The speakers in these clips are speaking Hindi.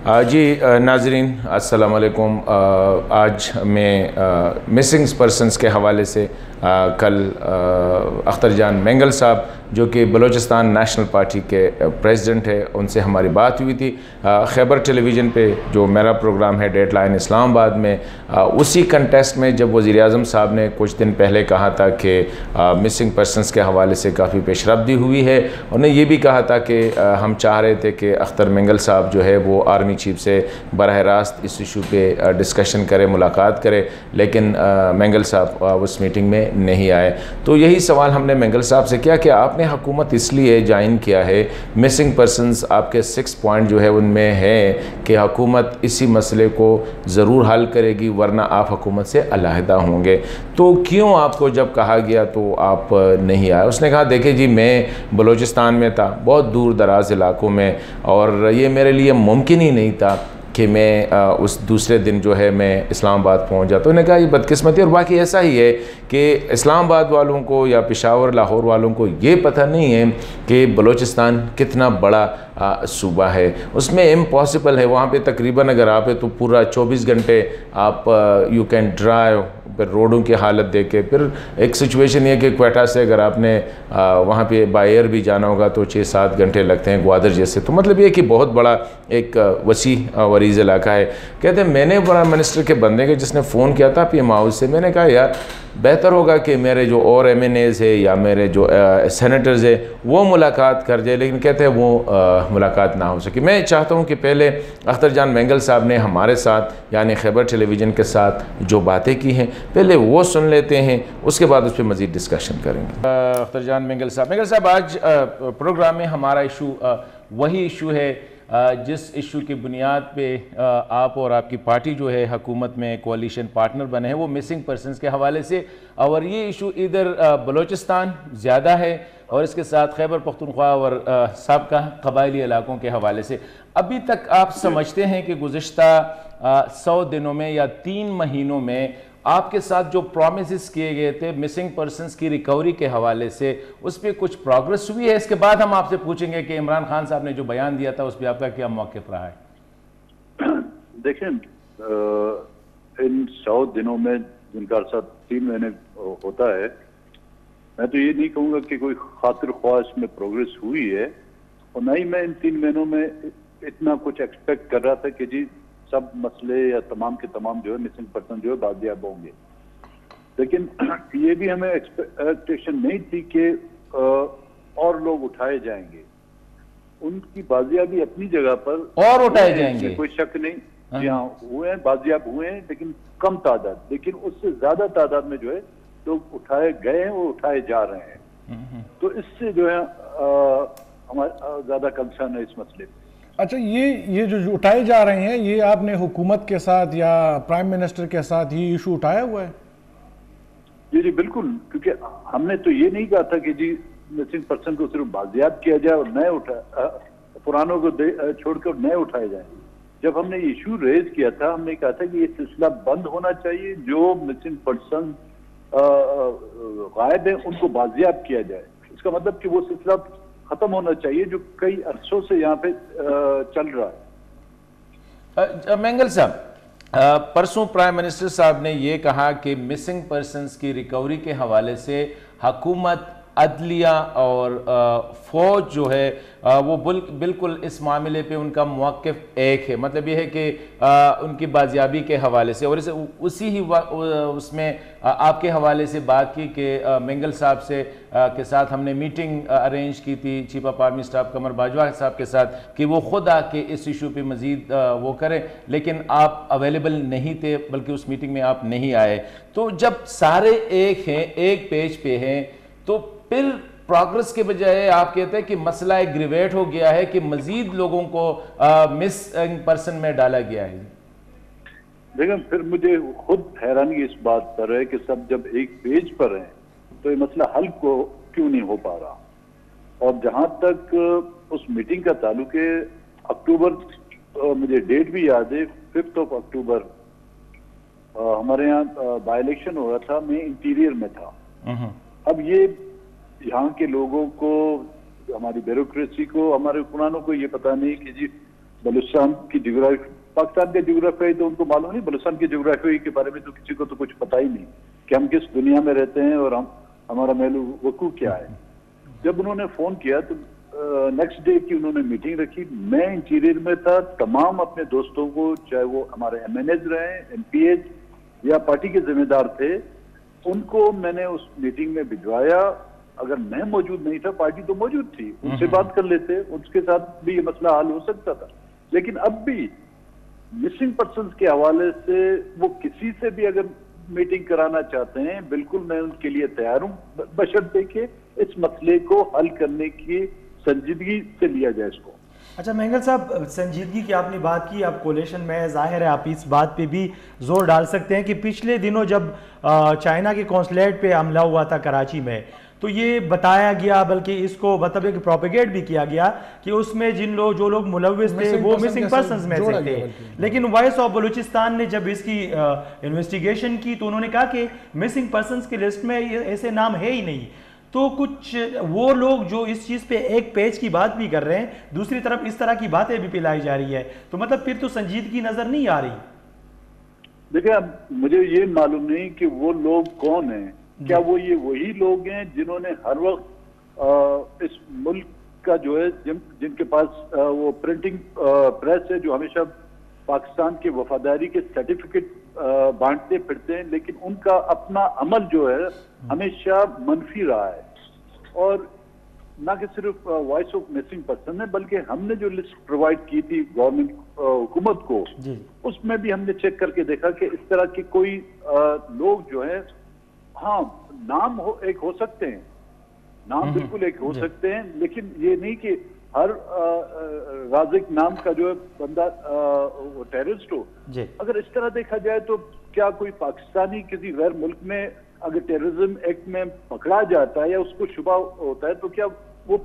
जी नाज़रीन अस्सलाम वालेकुम। आज मैं मिसिंग पर्सनस के हवाले से कल अख्तर जान मेंगल साहब जो कि बलूचिस्तान नेशनल पार्टी के प्रेसिडेंट है, उनसे हमारी बात हुई थी खैबर टेलीविज़न पे, जो मेरा प्रोग्राम है डेडलाइन इस्लामाबाद में। उसी कंटेस्ट में जब वज़ीर आज़म साहब ने कुछ दिन पहले कहा था कि मिसिंग पर्सनस के हवाले से काफ़ी पेशरफ्ती हुई है, उन्होंने ये भी कहा था कि हम चाह रहे थे कि अख्तर मेंगल साहब जो है वो आर्मी चीफ से बराह रास्त इस इशू पे डिस्कशन करे, मुलाकात करे, लेकिन मेंगल साहब उस मीटिंग में नहीं आए। तो यही सवाल हमने मेंगल साहब से किया कि आपने हुकूमत इसलिए ज्वाइन किया है, मिसिंग पर्सनस आपके 6 पॉइंट जो है उनमें है कि हुकूमत इसी मसले को ज़रूर हल करेगी वरना आप हुकूमत से अलहदा होंगे, तो क्यों आपको जब कहा गया तो आप नहीं आए? उसने कहा देखिए जी, मैं बलूचिस्तान में था, बहुत दूर दराज इलाकों में, और ये मेरे लिए मुमकिन ही नहीं था कि मैं उस दूसरे दिन जो है मैं इस्लामाबाद पहुंच जाता। उन्होंने कहा ये बदकिस्मती, और बाकी ऐसा ही है कि इस्लामाबाद वालों को या पेशावर लाहौर वालों को ये पता नहीं है कि बलूचिस्तान कितना बड़ा सूबा है, उसमें इम्पॉसिबल है। वहाँ पे तकरीबन अगर आप है तो पूरा 24 घंटे आप यू कैन ड्राइव, फिर रोडों की हालत देखे, फिर एक सिचुएशन ये कि क्वेटा से अगर आपने वहाँ पे बाय एयर भी जाना होगा तो 6-7 घंटे लगते हैं ग्वादर जैसे। तो मतलब ये कि बहुत बड़ा एक वसी वरीज़ इलाका है। कहते हैं मैंने प्राइम मिनिस्टर के बंदे के जिसने फ़ोन किया था पीएम हाउस से, मैंने कहा यार बेहतर होगा कि मेरे जो और MNAs है या मेरे जो सेनेटर्स है वो मुलाकात कर जाए, लेकिन कहते हैं वो मुलाकात ना हो सकी। मैं चाहता हूँ कि पहले अख्तर जान मेंगल साहब ने हमारे साथ यानी खैबर टेलीविज़न के साथ जो बातें की हैं पहले वो सुन लेते हैं, उसके बाद उस पर मज़ीद डिस्कशन करेंगे। अख्तर जान मेंगल साहब, आज प्रोग्राम में हमारा इशू वही इशू है जिस इशू की बुनियाद पे आप और आपकी पार्टी जो है हुकूमत में कोalition पार्टनर बने हैं, वो मिसिंग पर्सनस के हवाले से। और ये इशू इधर बलूचिस्तान ज़्यादा है और इसके साथ खैबर पख्तूनख्वा और साबका कबायली इलाकों के हवाले से। अभी तक आप समझते हैं कि गुज़िश्ता 100 दिनों में या 3 महीनों में आपके साथ जो प्रॉमिसेस किए गए थे मिसिंग पर्सनस की रिकवरी के हवाले से, उस पर कुछ प्रोग्रेस हुई है? इसके बाद हम आपसे पूछेंगे कि इमरान खान साहब ने जो बयान दिया था उस पर आपका क्या मौक़िफ़ रहा है? देखें, इन 100 दिनों में जिनका अर्सा 3 महीने होता है, मैं तो ये नहीं कहूँगा कि कोई खातिर ख्वाह में प्रोग्रेस हुई है, और न ही मैं इन 3 महीनों में इतना कुछ एक्सपेक्ट कर रहा था कि जी सब मसले या तमाम के तमाम जो है मिसिंग पर्सन जो है बाजियाब होंगे। लेकिन ये भी हमें एक्सपेक्टेशन नहीं थी कि और लोग उठाए जाएंगे। उनकी बाजियाबी अपनी जगह पर और उठाए जाएंगे, कोई शक नहीं। जी हाँ, हुए हैं, बाजियाब हुए हैं, लेकिन कम तादाद, लेकिन उससे ज्यादा तादाद में जो है लोग उठाए गए हैं, वो उठाए जा रहे हैं। तो इससे जो है हमारा ज्यादा कंसर्न है इस मसले पर। अच्छा, ये जो उठाए जा रहे हैं, ये आपने हुकूमत के साथ या प्राइम मिनिस्टर के साथ ये इशू उठाया हुआ है? जी जी बिल्कुल, क्योंकि हमने तो ये नहीं कहा था कि जी मिसिंग पर्सन को सिर्फ बाजियाब किया जाए और नए पुरानों को छोड़कर नए उठाए जाए। जब हमने इशू रेज किया था, हमने कहा था कि ये सिलसिला बंद होना चाहिए, जो मिसिंग पर्सन गायब है उनको बाजियाब किया जाए। इसका मतलब कि वो सिलसिला खत्म होना चाहिए जो कई अरसों से यहाँ पे चल रहा है। मेंगल साहब, परसों प्राइम मिनिस्टर साहब ने ये कहा कि मिसिंग पर्सनस की रिकवरी के हवाले से हुकूमत, अदलिया और फौज जो है वो बिल्कुल इस मामले पे उनका मौक़िफ़ एक है। मतलब ये है कि उनकी बाजियाबी के हवाले से, और उसी ही उसमें आपके हवाले से बात की कि मेंगल साहब से के साथ हमने मीटिंग अरेंज की थी चीफ ऑफ आर्मी स्टाफ कमर बाजवा साहब के साथ कि वो खुद आके इस इशू पे मज़ीद वो करें, लेकिन आप अवेलेबल नहीं थे, बल्कि उस मीटिंग में आप नहीं आए। तो जब सारे एक हैं, एक पेज पे हैं, तो फिर प्रोग्रेस के बजाय आप कहते हैं कि मसला एग्रीवेट हो गया है कि मजीद लोगों को मिसिंग पर्सन में डाला गया है। देखिए, फिर मुझे खुद हैरानी इस बात पर है कि सब जब एक पेज पर हैं तो ये मसला हल को क्यों नहीं हो पा रहा। और जहां तक उस मीटिंग का ताल्लुक है, अक्टूबर, मुझे डेट भी याद है, 5 अक्टूबर हमारे यहाँ बाई इलेक्शन हो रहा था, मैं इंटीरियर में था। अब ये यहाँ के लोगों को, हमारी ब्यूरोक्रेसी को, हमारे हुक्मरानों को ये पता नहीं कि जी बलूचिस्तान की जोग्राफी, पाकिस्तान के जोग्राफी तो उनको मालूम नहीं, बलूचिस्तान की जोग्राफी के बारे में तो किसी को तो कुछ पता ही नहीं कि हम किस दुनिया में रहते हैं और हमारा महल वकूफ क्या है। जब उन्होंने फोन किया तो नेक्स्ट डे की उन्होंने मीटिंग रखी, मैं इंटीरियर में था, तमाम अपने दोस्तों को, चाहे वो हमारे MNAs रहे, MPAs या पार्टी के जिम्मेदार थे, उनको मैंने उस मीटिंग में भिजवाया। अगर मैं मौजूद नहीं था, पार्टी तो मौजूद थी, उनसे बात कर लेते, उसके साथ भी ये मसला हल हो सकता था। लेकिन अब भी मिसिंग पर्सन्स के हवाले से वो किसी से भी अगर मीटिंग कराना चाहते हैं, बिल्कुल मैं उनके लिए तैयार हूं, बशर्ते के इस मसले को हल करने की संजीदगी से लिया जाए इसको। अच्छा मेंगल साहब, संजीदगी की आपने बात की, आप कोलेशन में जाहिर है आप इस बात पे भी जोर डाल सकते हैं कि पिछले दिनों जब चाइना के कौंसलेट पे हमला हुआ था कराची में, तो ये बताया गया, बल्कि इसको मतलब एक प्रोपेगेट भी किया गया कि उसमें जो लोग मुलव्विस थे वो मिसिंग पर्सन्स में से थे। लेकिन वॉइस ऑफ बलूचिस्तान ने जब इसकी इन्वेस्टिगेशन की तो उन्होंने कहा कि मिसिंग पर्सन्स की लिस्ट में ऐसे नाम है ही नहीं। तो कुछ वो लोग जो इस चीज पे एक पेज की बात भी कर रहे हैं, दूसरी तरफ इस तरह की बातें भी फैलाई जा रही है, तो मतलब फिर तो संजीदगी नजर नहीं आ रही। देखिए, मुझे ये मालूम नहीं कि वो लोग कौन हैं। क्या वो ये वही लोग हैं जिन्होंने हर वक्त इस मुल्क का जो है, जिनके पास वो प्रिंटिंग प्रेस है, जो हमेशा पाकिस्तान की वफादारी के सर्टिफिकेट बांटते फिरते हैं, लेकिन उनका अपना अमल जो है हमेशा मनफी रहा है। और ना कि सिर्फ वॉइस ऑफ मिसिंग पर्सन है, बल्कि हमने जो लिस्ट प्रोवाइड की थी गवर्नमेंट हुकूमत को, उसमें भी हमने चेक करके देखा कि इस तरह के कोई लोग जो है, हाँ नाम एक हो सकते हैं, नाम बिल्कुल एक हो सकते हैं, लेकिन ये नहीं कि हर राजिक नाम का जो है बंदा वो टेररिस्ट हो। अगर इस तरह देखा जाए तो क्या कोई पाकिस्तानी किसी गैर मुल्क में अगर टेररिज्म एक्ट में पकड़ा जाता है या उसको शुबा होता है, तो क्या वो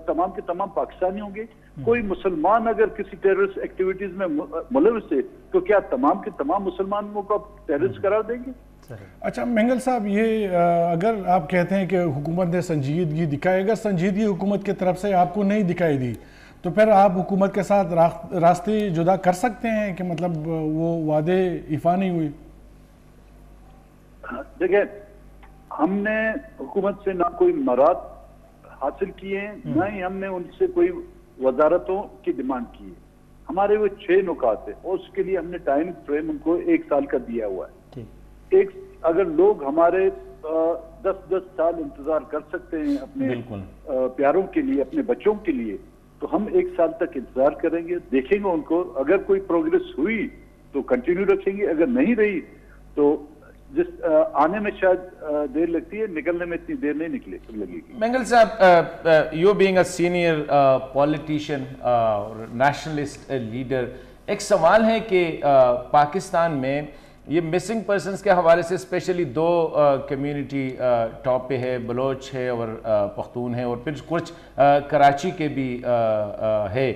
तमाम के तमाम पाकिस्तानी होंगे? कोई मुसलमान अगर किसी टेररिस्ट एक्टिविटीज में मुलविस है, तो क्या तमाम के तमाम मुसलमानों को टेररिस्ट करार देंगे? अच्छा मेंगल साहब, ये अगर आप कहते हैं कि हुकूमत ने संजीदगी दिखाई, अगर संजीदगी हुकूमत की तरफ से आपको नहीं दिखाई दी, तो फिर आप हुकूमत के साथ रास्ते जुदा कर सकते हैं कि मतलब वो वादे इफा नहीं हुई? देखिए, हमने हुकूमत से ना कोई मराद हासिल किए हैं, ना ही हमने उनसे कोई वजारतों की डिमांड की है। हमारे वो 6 नुकात है और उसके लिए हमने टाइम फ्रेम उनको 1 साल का दिया हुआ है। अगर लोग हमारे 10-10 साल इंतजार कर सकते हैं अपने प्यारों के लिए, अपने बच्चों के लिए, तो हम 1 साल तक इंतजार करेंगे, देखेंगे उनको। अगर कोई प्रोग्रेस हुई तो कंटिन्यू रखेंगे, अगर नहीं रही तो आने में शायद देर लगती है, निकलने में इतनी देर नहीं लगेगी। मेंगल साहब, you being a senior politician और नेशनलिस्ट लीडर, एक सवाल है कि पाकिस्तान में ये मिसिंग पर्सन्स के हवाले से स्पेशली 2 कम्युनिटी टॉप पे है, बलोच है और पख्तून है, और फिर कुछ कराची के भी है।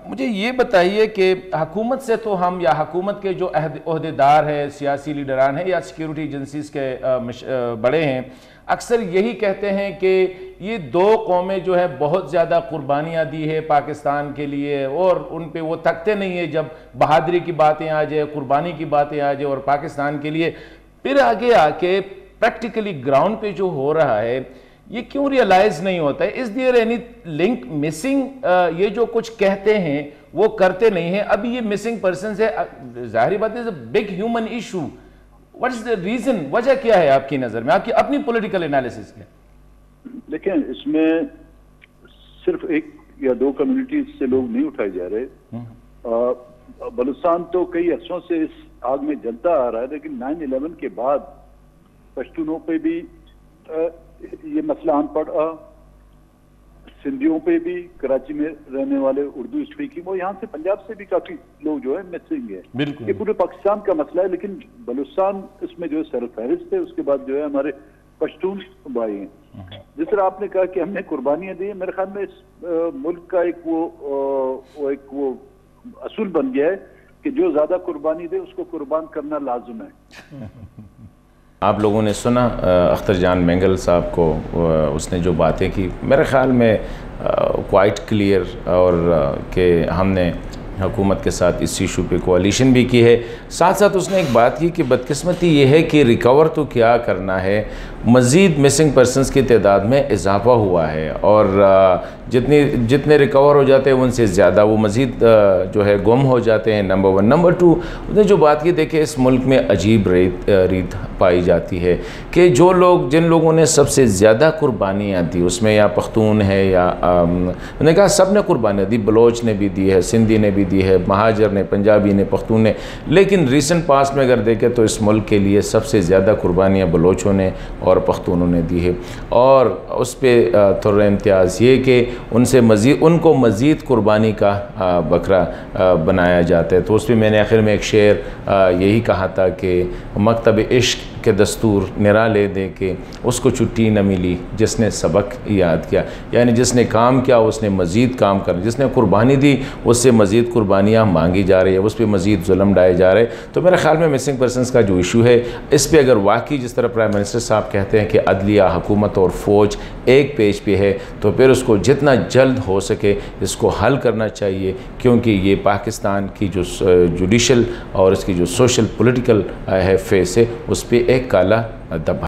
मुझे ये बताइए कि हुकूमत से तो हम, या हुकूमत के जो अहदेदार है, सियासी लीडरान हैं या सिक्योरिटी एजेंसीज के बड़े हैं, अक्सर यही कहते हैं कि ये 2 कौमें जो है बहुत ज़्यादा कुर्बानियाँ दी है पाकिस्तान के लिए, और उन पे वो तकते नहीं है जब बहादुरी की बातें आ जाए, कुर्बानी की बातें आ जाए और पाकिस्तान के लिए। फिर आगे आके प्रैक्टिकली ग्राउंड पे जो हो रहा है ये क्यों रियलाइज नहीं होता है? Is there any link missing? ये जो कुछ कहते हैं वो करते नहीं है। अभी ये मिसिंग पर्सन है, जाहिर बात है, big human issue. What is the reason? वजह क्या है आपकी नजर में, आपकी अपनी पॉलिटिकल एनालिसिस में? देखिए, इसमें सिर्फ 1 या 2 कम्युनिटी से लोग नहीं उठाए जा रहे। बलूचिस्तान तो कई अरसों से इस आग में जलता आ रहा है, लेकिन 9/11 के बाद पश्तूनों पे भी ये मसला आन पड़ा, सिंधियों पे भी, कराची में रहने वाले उर्दू स्पीकिंग, और यहाँ से पंजाब से भी काफी लोग जो है मिसिंग है। ये पूरे पाकिस्तान का मसला है, लेकिन बलूचिस्तान इसमें जो है सरफहरिस्त है। उसके बाद जो है हमारे पश्तून भाई हैं। जिस तरह आपने कहा कि हमने कुर्बानियां दी, मेरे ख्याल में इस मुल्क का एक वो असूल बन गया है कि जो ज्यादा कुर्बानी दे उसको कुर्बान करना लाजुम है। आप लोगों ने सुना अख्तर जान मेंगल साहब को, उसने जो बातें की मेरे ख्याल में क्वाइट क्लियर, और कि हमने हुकूमत के साथ इस इशू पे कोalition भी की है। साथ साथ उसने एक बात की कि बदकिस्मती ये है कि रिकवर तो क्या करना है, मज़ीद मिसिंग पर्सनस की तादाद में इजाफ़ा हुआ है और जितने रिकवर हो जाते हैं उनसे ज़्यादा वो मज़ीद जो है गुम हो जाते हैं, नंबर वन। नंबर टू, उसने जो बात की, देखिए इस मुल्क में अजीब रीत पाई जाती है कि जिन लोगों ने सबसे ज़्यादा कुर्बानियाँ दी, उसमें या पख्तून है या मैंने कहा सब ने कुर्बानियाँ दी, बलोच ने भी दी है, सिंधी ने भी दी है, महाजर ने, पंजाबी ने, पख्तून ने। लेकिन रिसेंट पास्ट में अगर देखें तो इस मुल्क के लिए सबसे ज़्यादा कुर्बानियाँ बलोचों ने और पख्तूनों ने दी है। और उस पर थोड़ा इम्तियाज़ ये कि उनको मज़ीद कुर्बानी का बकरा बनाया जाता है। तो उस पर मैंने आखिर में एक शेर यही कहा था कि मकतब इश्क के दस्तूर निराले दे के उसको छुट्टी न मिली जिसने सबक याद किया, यानी जिसने काम किया उसने मज़ीद काम कर, जिसने कुर्बानी दी उससे मज़ीद कुर्बानियाँ मांगी जा रही है, उस पर मज़ीद जुल्म ढाए जा रहे हैं। तो मेरे ख़्याल में मिसिंग पर्सनस का जो इशू है, इस पर अगर वाकई जिस तरह प्राइम मिनिस्टर साहब कहते हैं कि अदलिया, हुकूमत और फ़ौज एक पेज पे है, तो फिर उसको जितना जल्द हो सके इसको हल करना चाहिए, क्योंकि ये पाकिस्तान की जो जुडिशल और इसकी जो सोशल पॉलिटिकल है फेस है, उस पर एक काला धब्बा